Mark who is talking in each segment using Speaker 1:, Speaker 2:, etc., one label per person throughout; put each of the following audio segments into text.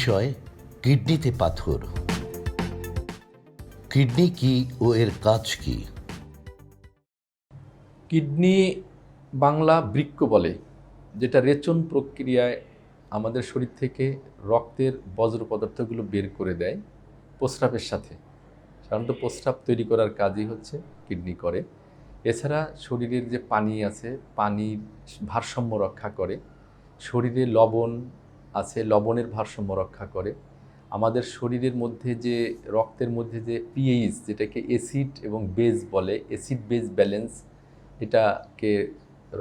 Speaker 1: বিষয় কিডনিতে পাথর। কিডনি কি ও এর কাজ কি?
Speaker 2: কিডনি বাংলা বৃক্ক বলে, যেটা রেচন প্রক্রিয়ায় আমাদের শরীর থেকে রক্তের বজ্র পদার্থগুলো বের করে দেয় প্রস্রাবের সাথে। সাধারণত প্রস্রাব তৈরি করার কাজই হচ্ছে কিডনি করে। এছাড়া শরীরের যে পানি আছে, পানির ভারসাম্য রক্ষা করে। শরীরে লবণ আছে, লবণের ভারসাম্য রক্ষা করে। আমাদের শরীরের মধ্যে যে রক্তের মধ্যে যে পিএইচ, যেটাকে অ্যাসিড এবং বেজ বলে, অ্যাসিড বেজ ব্যালেন্স, এটাকে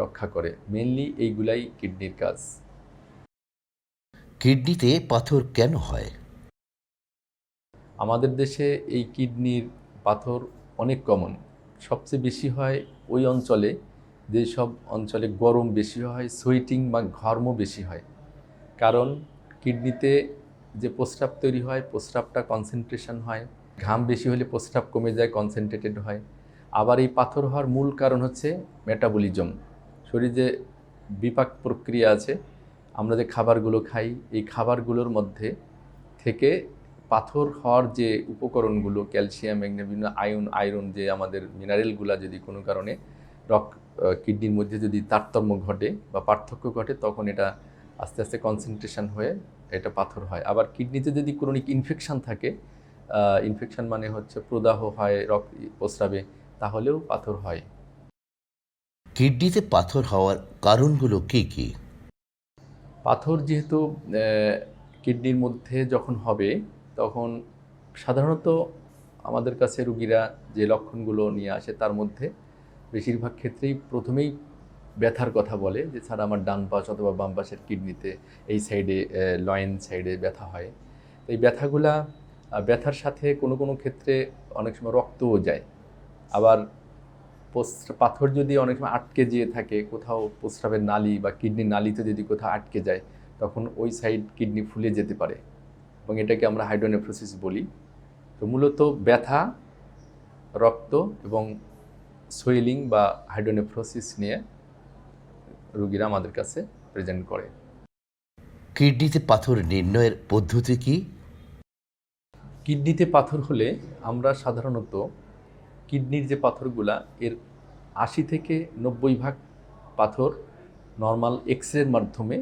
Speaker 2: রক্ষা করে। মেইনলি এইগুলাই কিডনির কাজ।
Speaker 1: কিডনিতে পাথর কেন হয়?
Speaker 2: আমাদের দেশে এই কিডনির পাথর অনেক কমন। সবচেয়ে বেশি হয় ওই অঞ্চলে, যেসব অঞ্চলে গরম বেশি হয়, সোয়েটিং বা ঘর্ম বেশি হয়। কারণ কিডনিতে যে প্রস্রাব তৈরি হয়, প্রস্রাবটা কনসেন্ট্রেশন হয়। ঘাম বেশি হলে প্রস্রাব কমে যায়, কনসেন্ট্রেটেড হয়। আবার এই পাথর হওয়ার মূল কারণ হচ্ছে মেটাবলিজম। শরীরে যে বিপাক প্রক্রিয়া আছে, আমরা যে খাবারগুলো খাই, এই খাবারগুলোর মধ্যে থেকে পাথর হওয়ার যে উপকরণগুলো, ক্যালসিয়াম, ম্যাগনেসিয়াম, আয়রন, যে আমাদের মিনারেলগুলো যদি কোনো কারণে কিডনির মধ্যে যদি তারতম্য ঘটে বা পার্থক্য ঘটে, তখন এটা আস্তে আস্তে কনসেন্ট্রেশন হয়ে এটা পাথর হয়। আবার কিডনিতে যদি ক্রনিক ইনফেকশন থাকে, ইনফেকশন মানে হচ্ছে প্রদাহ হয় প্রস্রাবে, তাহলেও পাথর হয়।
Speaker 1: কিডনিতে পাথর হওয়ার কারণগুলো কি কি?
Speaker 2: পাথর যেহেতু কিডনির মধ্যে যখন হবে, তখন সাধারণত আমাদের কাছে রুগীরা যে লক্ষণগুলো নিয়ে আসে, তার মধ্যে বেশিরভাগ ক্ষেত্রেই প্রথমেই ব্যথার কথা বলে, যে স্যার আমার ডান পাশ অথবা বাম পাশের কিডনিতে এই সাইডে, লয়েন সাইডে ব্যথা হয়। তো এই ব্যথার সাথে কোনো কোনো ক্ষেত্রে অনেক সময় রক্তও যায়। আবার পাথর যদি অনেক সময় আটকে যেয়ে থাকে কোথাও, প্রস্রাবের নালী বা কিডনির নালীতে যদি কোথাও আটকে যায়, তখন ওই সাইড কিডনি ফুলে যেতে পারে, এবং এটাকে আমরা হাইড্রোনেফ্রোসিস বলি। তো মূলত ব্যথা, রক্ত এবং সোয়েলিং বা হাইড্রোনেফ্রোসিস নিয়ে রোগীরা আমাদের কাছে প্রেজেন্ট করে।
Speaker 1: কিডনিতে পাথর নির্ণয়ের পদ্ধতি কি?
Speaker 2: কিডনিতে পাথর হলে আমরা সাধারণত কিডনির যে পাথরগুলা, এর ৮০ থেকে ৯০% পাথর নর্মাল এক্সরের মাধ্যমে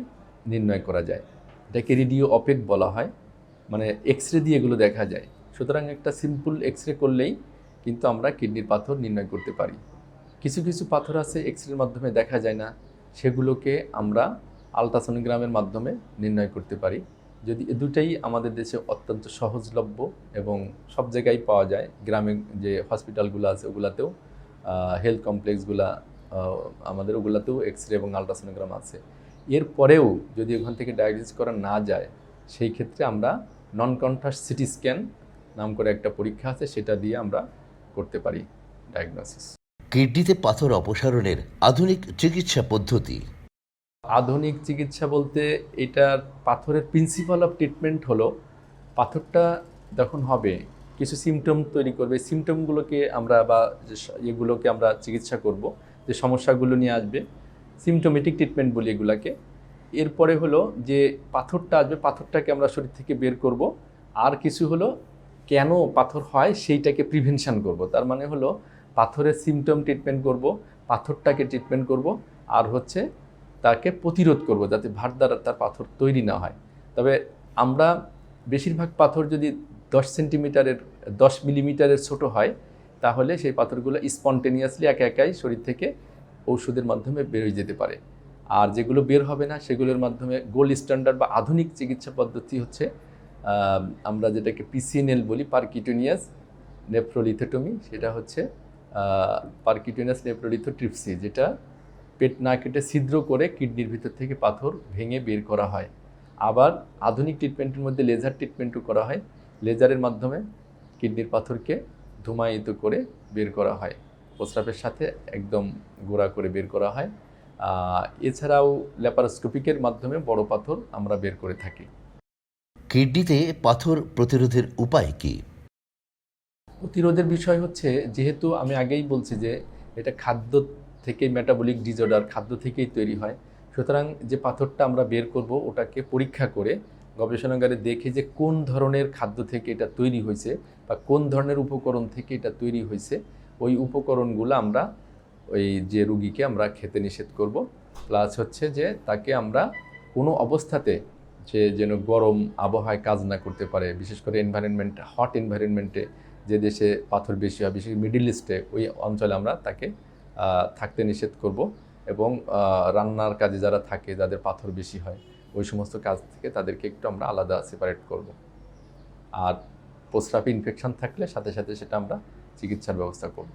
Speaker 2: নির্ণয় করা যায়। এটাকে রেডিও অপেক বলা হয়, মানে এক্সরে দিয়ে এগুলো দেখা যায়। সুতরাং একটা সিম্পল এক্সরে করলেই কিন্তু আমরা কিডনির পাথর নির্ণয় করতে পারি। কিছু কিছু পাথর আছে এক্সরের মাধ্যমে দেখা যায় না, সেগুলোকে আমরা আলট্রাসোনোগ্রামের মাধ্যমে নির্ণয় করতে পারি। যদি এ দুটাই আমাদের দেশে অত্যন্ত সহজলভ্য এবং সব জায়গায় পাওয়া যায়। গ্রামে যে হসপিটালগুলো আছে ওগুলাতেও, হেলথ কমপ্লেক্সগুলা আমাদের, ওগুলাতেও এক্সরে এবং আলট্রাসোনোগ্রাম আছে। এরপরেও যদি ওখান থেকে ডায়াগনোসিস করা না যায়, সেই ক্ষেত্রে আমরা নন কন্ট্রাস্ট সিটি স্ক্যান নাম করে একটা পরীক্ষা আছে, সেটা দিয়ে আমরা করতে পারি ডায়াগনোসিস।
Speaker 1: কিডনিতে পাথর অপসারণের আধুনিক চিকিৎসা পদ্ধতি।
Speaker 2: আধুনিক চিকিৎসা বলতে, এটার পাথরের প্রিন্সিপাল অফ ট্রিটমেন্ট হলো, পাথরটা যখন হবে কিছু সিমটম তৈরি করবে, সিমটমগুলোকে আমরা বা এগুলোকে আমরা চিকিৎসা করব, যে সমস্যাগুলো নিয়ে আসবে সিমটোমেটিক ট্রিটমেন্ট বলি এগুলাকে। এরপরে হলো যে পাথরটা আসবে, পাথরটাকে আমরা শরীর থেকে বের করব। আর কিছু হলো কেন পাথর হয় সেইটাকে প্রিভেনশন করব। তার মানে হলো পাথরের সিমটম ট্রিটমেন্ট করব, পাথরটাকে ট্রিটমেন্ট করব, আর হচ্ছে তাকে প্রতিরোধ করব যাতে ভার দ্বারা তার পাথর তৈরি না হয়। তবে আমরা বেশিরভাগ পাথর যদি 10 মিলিমিটারের ছোট হয়, তাহলে সেই পাথরগুলো স্পন্টেনিয়াসলি একা একাই শরীর থেকে ওষুধের মাধ্যমে বেরোয় যেতে পারে। আর যেগুলো বের হবে না, সেগুলোর মাধ্যমে গোল্ড স্ট্যান্ডার্ড বা আধুনিক চিকিৎসা পদ্ধতি হচ্ছে আমরা যেটাকে পিসিএনএল বলি, পারকিউটেনিয়াস নেফ্রোলিথোটমি। সেটা হচ্ছে পারকিউটেনিয়াস নেফ্রোলিথোট্রিপসি, যেটা পেট না কেটে ছিদ্র করে কিডনির ভিতর থেকে পাথর ভেঙে বের করা হয়। আবার আধুনিক ট্রিটমেন্টের মধ্যে লেজার ট্রিটমেন্টও করা হয়। লেজারের মাধ্যমে কিডনির পাথরকে ধূমায়িত করে বের করা হয়, প্রস্রাবের সাথে একদম গোড়া করে বের করা হয়। এছাড়াও ল্যাপারোস্কোপিকের মাধ্যমে বড় পাথর আমরা বের করে থাকি।
Speaker 1: কিডনিতে পাথর প্রতিরোধের উপায় কি?
Speaker 2: প্রতিরোধের বিষয় হচ্ছে, যেহেতু আমি আগেই বলছি যে এটা খাদ্য থেকে, মেটাবলিক ডিসঅর্ডার খাদ্য থেকেই তৈরি হয়, সুতরাং যে পাথরটা আমরা বের করব ওটাকে পরীক্ষা করে গবেষণাগারে দেখে যে কোন ধরনের খাদ্য থেকে এটা তৈরি হয়েছে বা কোন ধরনের উপকরণ থেকে এটা তৈরি হয়েছে, ওই উপকরণগুলো আমরা ওই যে রুগীকে আমরা খেতে নিষেধ করব। প্লাস হচ্ছে যে তাকে আমরা কোনো অবস্থাতে যে যেন গরম আবহাওয়ায় কাজ না করতে পারে, বিশেষ করে হট এনভায়রনমেন্টে যে দেশে পাথর বেশি হয়, বিশেষ মিডল ইস্টে, ওই অঞ্চলে আমরা তাকে থাকতে নিষেধ করব। এবং রান্নার কাজে যারা থাকে, যাদের পাথর বেশি হয়, ওই সমস্ত কাজ থেকে তাদেরকে একটু আমরা আলাদা সেপারেট করব। আর প্রস্রাবে ইনফেকশন থাকলে সাথে সাথে সেটা আমরা চিকিৎসার ব্যবস্থা করব।